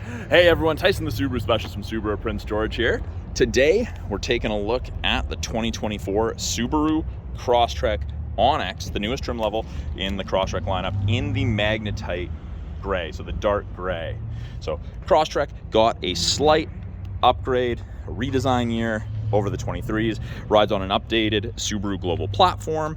Hey everyone, Tyson the Subaru specialist from Subaru Prince George here. Today we're taking a look at the 2024 Subaru Crosstrek Onyx, the newest trim level in the Crosstrek lineup, in the Magnetite gray, so the dark gray. So Crosstrek got a slight upgrade, a redesign year over the 23s, rides on an updated Subaru global platform.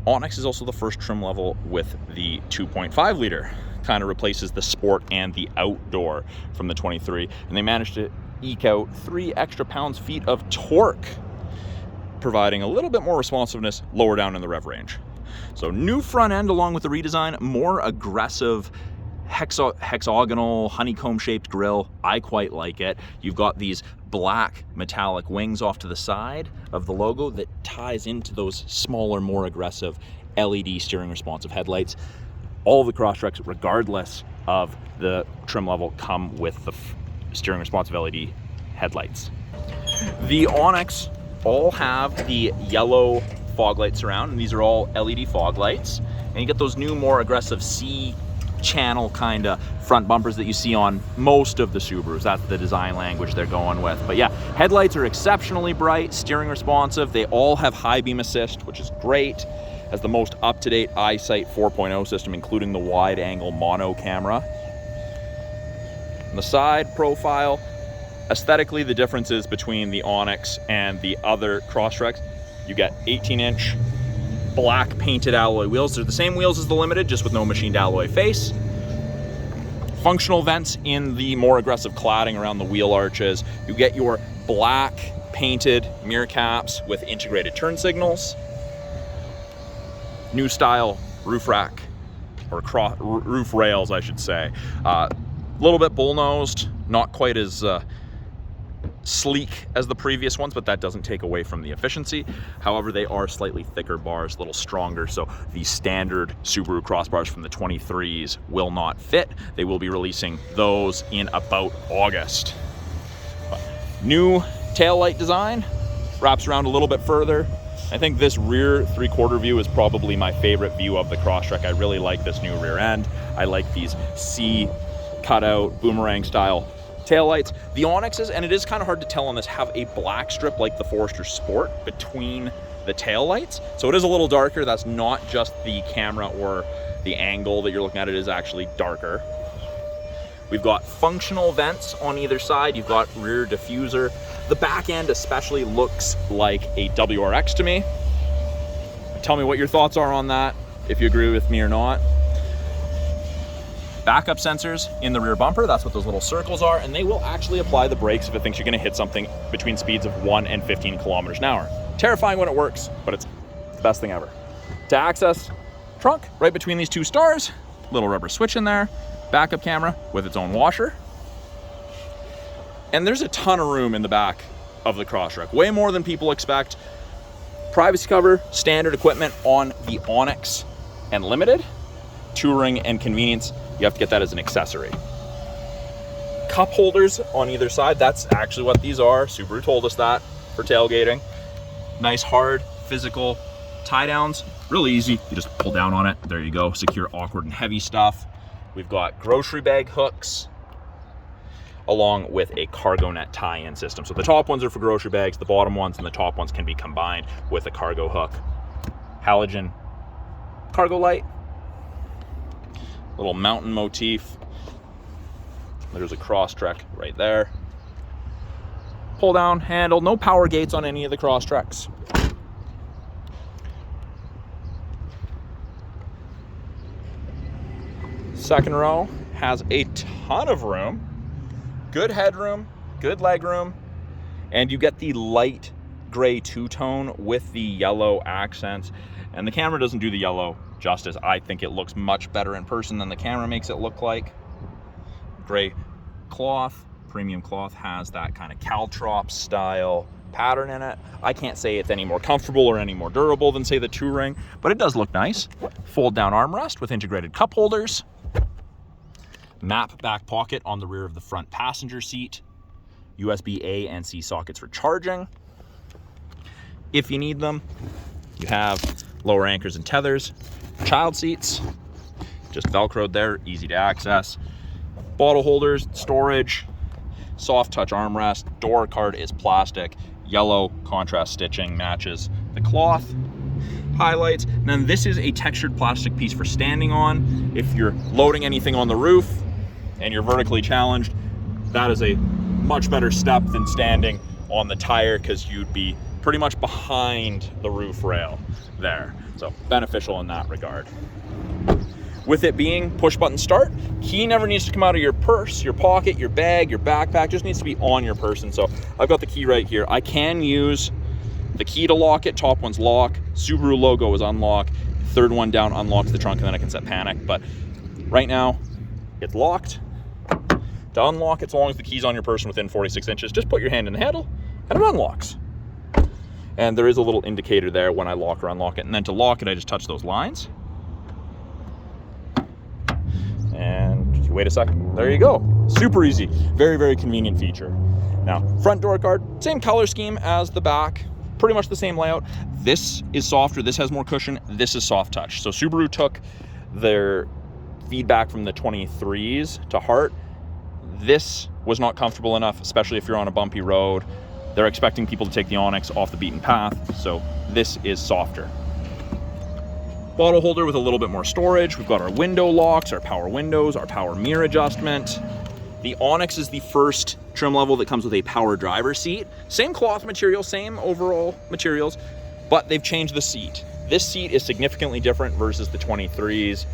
Onyx is also the first trim level with the 2.5 liter. Kind of replaces the sport and the outdoor from the 23, and they managed to eke out 3 extra pounds-feet of torque, providing a little bit more responsiveness lower down in the rev range. So new front end along with the redesign, more aggressive hexagonal honeycomb shaped grille. I quite like it. You've got these black metallic wings off to the side of the logo that ties into those smaller, more aggressive LED steering responsive headlights. All the Crosstreks, regardless of the trim level, come with the steering responsive LED headlights. The Onyx all have the yellow fog lights surround, and these are all LED fog lights. And you get those new, more aggressive C-channel kind of front bumpers that you see on most of the Subarus. That's the design language they're going with. But yeah, headlights are exceptionally bright, steering responsive. They all have high beam assist, which is great. Has the most up-to-date EyeSight 4.0 system, including the wide-angle mono camera. On the side profile, aesthetically, the differences between the Onyx and the other Crosstreks, you get 18-inch black painted alloy wheels. They're the same wheels as the Limited, just with no machined alloy face. Functional vents in the more aggressive cladding around the wheel arches. You get your black painted mirror caps with integrated turn signals. New style roof rack, or roof rails, I should say. A little bit bull-nosed, not quite as sleek as the previous ones, but that doesn't take away from the efficiency. However, they are slightly thicker bars, a little stronger, so the standard Subaru crossbars from the 23s will not fit. They will be releasing those in about August. New taillight design, wraps around a little bit further. I think this rear 3/4 view is probably my favorite view of the Crosstrek. I really like this new rear end. I like these C cutout boomerang style taillights. The Onyxes, and it is kind of hard to tell on this, have a black strip like the Forester Sport between the taillights. So it is a little darker. That's not just the camera or the angle that you're looking at. It is actually darker. We've got functional vents on either side. You've got rear diffuser. The back end especially looks like a WRX to me. Tell me what your thoughts are on that, if you agree with me or not. Backup sensors in the rear bumper, that's what those little circles are, and they will actually apply the brakes if it thinks you're gonna hit something between speeds of 1 and 15 kilometers an hour. Terrifying when it works, but it's the best thing ever. To access trunk, right between these two stars, little rubber switch in there, backup camera with its own washer. And there's a ton of room in the back of the Crosstrek, way more than people expect. Privacy cover, standard equipment on the Onyx and Limited. Touring and convenience, you have to get that as an accessory. Cup holders on either side, that's actually what these are. Subaru told us that for tailgating. Nice, hard, physical tie downs, really easy. You just pull down on it, there you go. Secure awkward and heavy stuff. We've got grocery bag hooks, along with a cargo net tie-in system. So the top ones are for grocery bags, the bottom ones and the top ones can be combined with a cargo hook. Halogen cargo light, little mountain motif. There's a Crosstrek right there. Pull down handle, no power gates on any of the Crosstreks. Second row has a ton of room. Good headroom, good legroom, and you get the light gray two-tone with the yellow accents. And the camera doesn't do the yellow justice. I think it looks much better in person than the camera makes it look like. Gray cloth, premium cloth, has that kind of caltrop style pattern in it. I can't say it's any more comfortable or any more durable than, say, the Touring, but it does look nice. Fold down armrest with integrated cup holders. Map back pocket on the rear of the front passenger seat. USB A and C sockets for charging if you need them. You have lower anchors and tethers. Child seats, just Velcroed there, easy to access. Bottle holders, storage, soft touch armrest, door card is plastic, yellow contrast stitching matches the cloth. Highlights, and then this is a textured plastic piece for standing on. If you're loading anything on the roof and you're vertically challenged, that is a much better step than standing on the tire, because you'd be pretty much behind the roof rail there. So beneficial in that regard. With it being push button start, key never needs to come out of your purse, your pocket, your bag, your backpack, just needs to be on your person. So I've got the key right here. I can use the key to lock it. Top one's lock, Subaru logo is unlock, third one down unlocks the trunk, and then I can set panic. But right now it's locked. To unlock it, so long as the key's on your person within 46 inches, just put your hand in the handle and it unlocks. And there is a little indicator there when I lock or unlock it. And then to lock it, I just touch those lines. And if you wait a second, there you go. Super easy, very, very convenient feature. Now, front door card, same color scheme as the back, pretty much the same layout. This is softer, this has more cushion, this is soft touch. So Subaru took their feedback from the 23s to heart. This was not comfortable enough, especially if you're on a bumpy road. They're expecting people to take the Onyx off the beaten path, so this is softer. Bottle holder with a little bit more storage. We've got our window locks, our power windows, our power mirror adjustment. The Onyx is the first trim level that comes with a power driver seat. Same cloth material, same overall materials, but they've changed the seat. This seat is significantly different versus the 23s.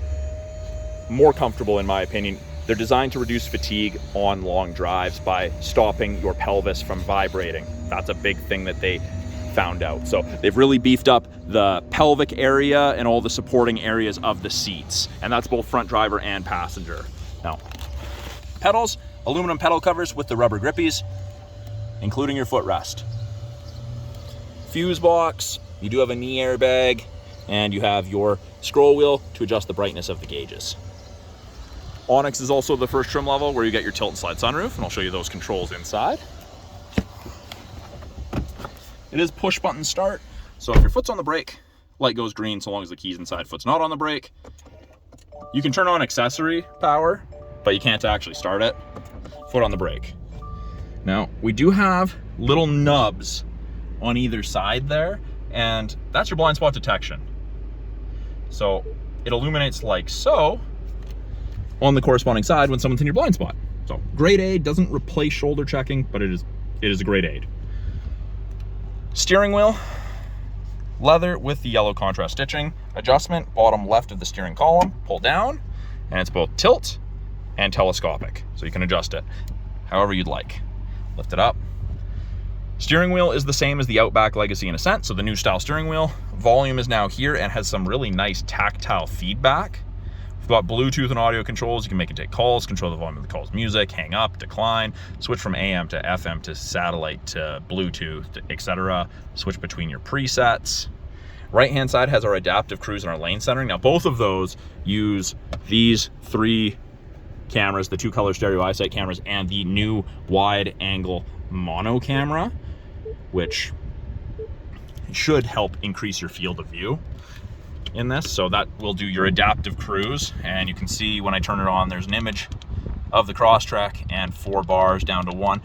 More comfortable in my opinion. They're designed to reduce fatigue on long drives by stopping your pelvis from vibrating. That's a big thing that they found out. So they've really beefed up the pelvic area and all the supporting areas of the seats. And that's both front driver and passenger. Now, pedals, aluminum pedal covers with the rubber grippies, including your footrest. Fuse box, you do have a knee airbag, and you have your scroll wheel to adjust the brightness of the gauges. Onyx is also the first trim level where you get your tilt and slide sunroof, and I'll show you those controls inside. It is push button start, so if your foot's on the brake, light goes green so long as the key's inside. Foot's not on the brake. You can turn on accessory power, but you can't actually start it. Foot on the brake. Now, we do have little nubs on either side there, and that's your blind spot detection. So it illuminates like so on the corresponding side when someone's in your blind spot. So great aid, doesn't replace shoulder checking, but it is a great aid. Steering wheel, leather with the yellow contrast stitching. Adjustment, bottom left of the steering column, pull down, and it's both tilt and telescopic. So you can adjust it however you'd like. Lift it up. Steering wheel is the same as the Outback Legacy in a sense, so the new style steering wheel. Volume is now here and has some really nice tactile feedback. We've got Bluetooth and audio controls. You can make it take calls, control the volume of the call's music, hang up, decline, switch from AM to FM to satellite to Bluetooth, etc. Switch between your presets. Right-hand side has our adaptive cruise and our lane centering. Now, both of those use these three cameras, the two color stereo EyeSight cameras and the new wide angle mono camera, which should help increase your field of view in this. So that will do your adaptive cruise, and you can see when I turn it on, there's an image of the Crosstrek and 4 bars down to 1.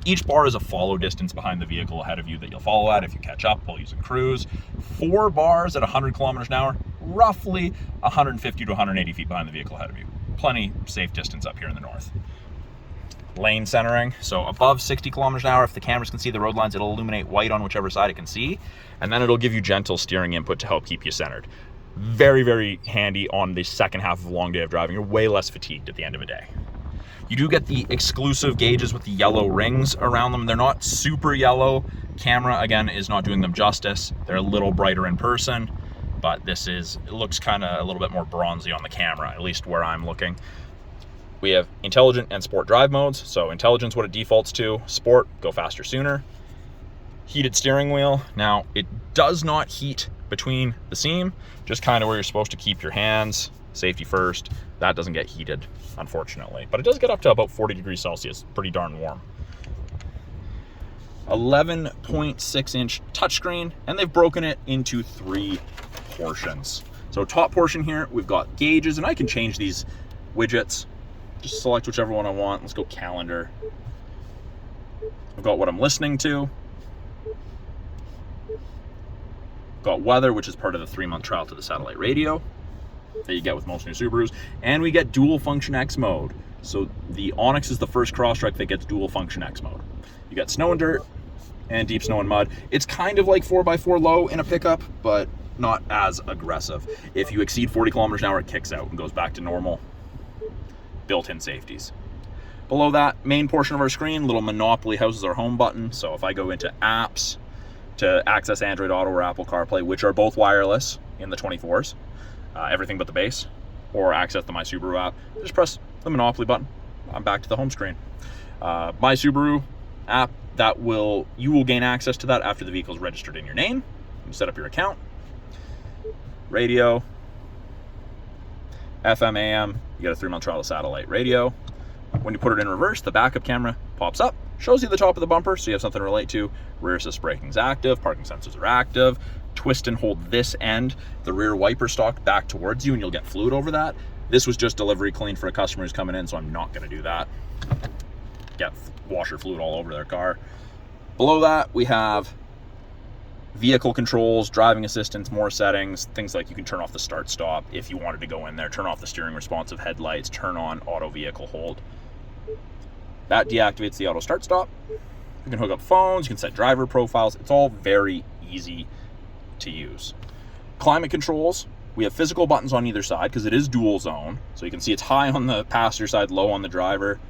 Each bar is a follow distance behind the vehicle ahead of you that you'll follow at if you catch up while using cruise. 4 bars at 100 kilometers an hour, roughly 150 to 180 feet behind the vehicle ahead of you. Plenty safe distance up here in the north. Lane centering, so above 60 kilometers an hour, if the cameras can see the road lines, it'll illuminate white on whichever side it can see, and then it'll give you gentle steering input to help keep you centered. Very, very handy on the second half of a long day of driving. You're way less fatigued at the end of a day. You do get the exclusive gauges with the yellow rings around them. They're not super yellow. Camera, again, is not doing them justice. They're a little brighter in person, but it looks kind of a little bit more bronzy on the camera, at least where I'm looking. We have intelligent and sport drive modes. So intelligence, what it defaults to. Sport, go faster sooner. Heated steering wheel. Now, it does not heat between the seam, just kind of where you're supposed to keep your hands. Safety first. That doesn't get heated, unfortunately. But it does get up to about 40 degrees Celsius. Pretty darn warm. 11.6 inch touchscreen, and they've broken it into 3 portions. So top portion here, we've got gauges, and I can change these widgets Just select whichever one I want. Let's go calendar. I've got what I'm listening to. Got weather, which is part of the 3-month trial to the satellite radio that you get with most new Subarus. And we get dual function X mode. So the Onyx is the first Crosstrek that gets dual function X mode. You got snow and dirt and deep snow and mud. It's kind of like 4x4 low in a pickup, but not as aggressive. If you exceed 40 kilometers an hour, it kicks out and goes back to normal built-in safeties. Below that, main portion of our screen, little Monopoly houses our home button. So if I go into apps to access Android Auto or Apple CarPlay, which are both wireless in the 24s, everything but the base, or access the My Subaru app, just press the Monopoly button. I'm back to the home screen. My Subaru app, you will gain access to that after the vehicle is registered in your name. You set up your account. Radio, FM, AM, you get a 3-month trial of satellite radio. When you put it in reverse, the backup camera pops up, shows you the top of the bumper, so you have something to relate to. Rear assist braking is active, parking sensors are active. Twist and hold this end, the rear wiper stalk, back towards you, and you'll get fluid over that. This was just delivery clean for a customer who's coming in, so I'm not going to do that. Get washer fluid all over their car. Below that, we have vehicle controls, driving assistance, more settings, things like you can turn off the start stop if you wanted to go in there, turn off the steering responsive headlights, turn on auto vehicle hold. That deactivates the auto start stop. You can hook up phones, you can set driver profiles. It's all very easy to use. Climate controls, we have physical buttons on either side because it is dual zone. So you can see it's high on the passenger side, low on the driver.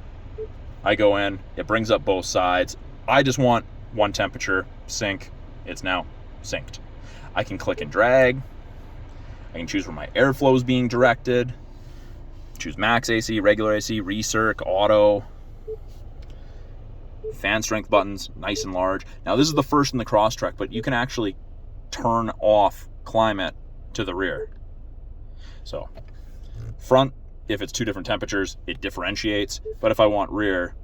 I go in, it brings up both sides. I just want one temperature, sync. It's now synced. I can click and drag. I can choose where my airflow is being directed. Choose max AC, regular AC, recirc, auto. Fan strength buttons, nice and large. Now this is the first in the Crosstrek, but you can actually turn off climate to the rear. So front, if it's 2 different temperatures, it differentiates. But if I want rear,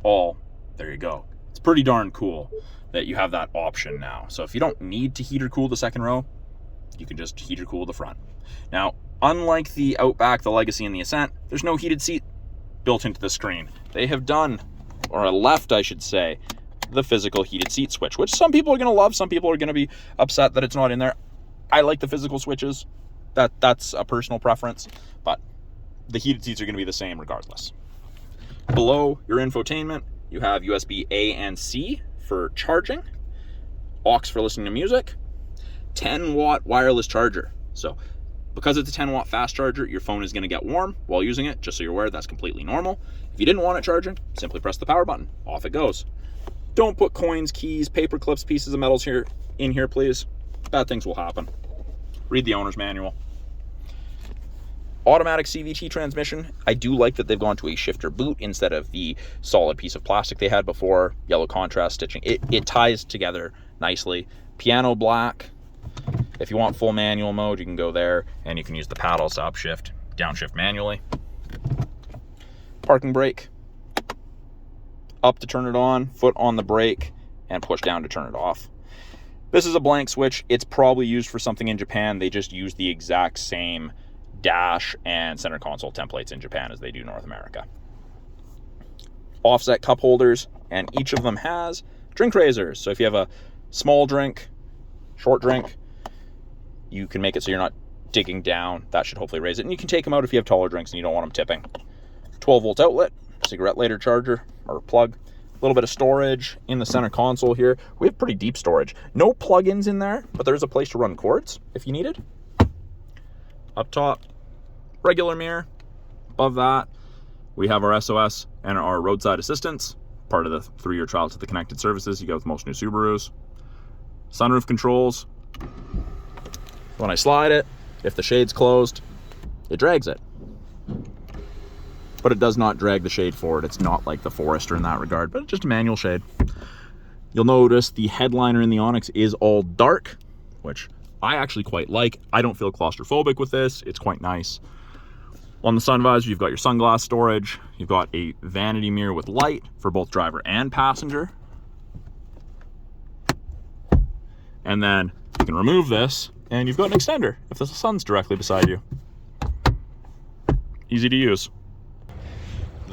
there you go. It's pretty darn cool that you have that option now. So if you don't need to heat or cool the second row, you can just heat or cool the front. Now, unlike the Outback, the Legacy, and the Ascent, there's no heated seat built into the screen. They have done, or left, I should say, the physical heated seat switch, which some people are going to love. Some people are going to be upset that it's not in there. I like the physical switches. That's a personal preference, but the heated seats are going to be the same regardless. Below your infotainment, you have USB A and C for charging, aux for listening to music, 10-watt wireless charger. So because it's a 10-watt fast charger, your phone is going to get warm while using it. Just so you're aware, that's completely normal. If you didn't want it charging, simply press the power button. Off it goes. Don't put coins, keys, paper clips, pieces of metals in here, please. Bad things will happen. Read the owner's manual. Automatic CVT transmission. I do like that they've gone to a shifter boot instead of the solid piece of plastic they had before. Yellow contrast stitching. It ties together nicely. Piano black. If you want full manual mode, you can go there, and you can use the paddles to upshift, downshift manually. Parking brake. Up to turn it on, foot on the brake, and push down to turn it off. This is a blank switch. It's probably used for something in Japan. They just use the exact same dash and center console templates in Japan as they do North America. Offset cup holders, and each of them has drink raisers. So if you have a small drink, short drink, you can make it so you're not digging down. That should hopefully raise it. And you can take them out if you have taller drinks and you don't want them tipping. 12-volt outlet, cigarette lighter charger or plug. A little bit of storage in the center console here. We have pretty deep storage. No plugins in there, but there's a place to run cords if you needed. Up top, regular mirror. Above that, we have our SOS and our roadside assistance, part of the 3-year trial to the connected services you get with most new Subarus. Sunroof controls. When I slide it, if the shade's closed, it drags it. But it does not drag the shade forward. It's not like the Forester in that regard, but it's just a manual shade. You'll notice the headliner in the Onyx is all dark, which I actually quite like. I don't feel claustrophobic with this. It's quite nice. On the sun visor, you've got your sunglass storage. You've got a vanity mirror with light for both driver and passenger. And then you can remove this, and you've got an extender if the sun's directly beside you. Easy to use.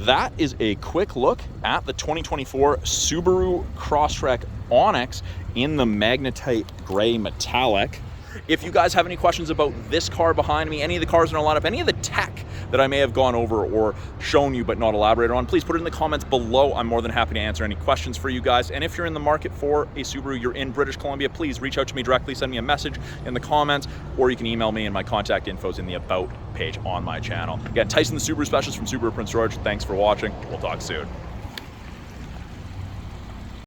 that is a quick look at the 2024 Subaru Crosstrek Onyx in the Magnetite gray metallic. If you guys have any questions about this car behind me, any of the cars in our lineup, any of the tech that I may have gone over or shown you but not elaborated on, please put it in the comments below. I'm more than happy to answer any questions for you guys. And if you're in the market for a Subaru, you're in British Columbia, please reach out to me directly, send me a message in the comments, or you can email me, and my contact info is in the About page on my channel. Again, Tyson, the Subaru Specialist from Subaru Prince George. Thanks for watching. We'll talk soon.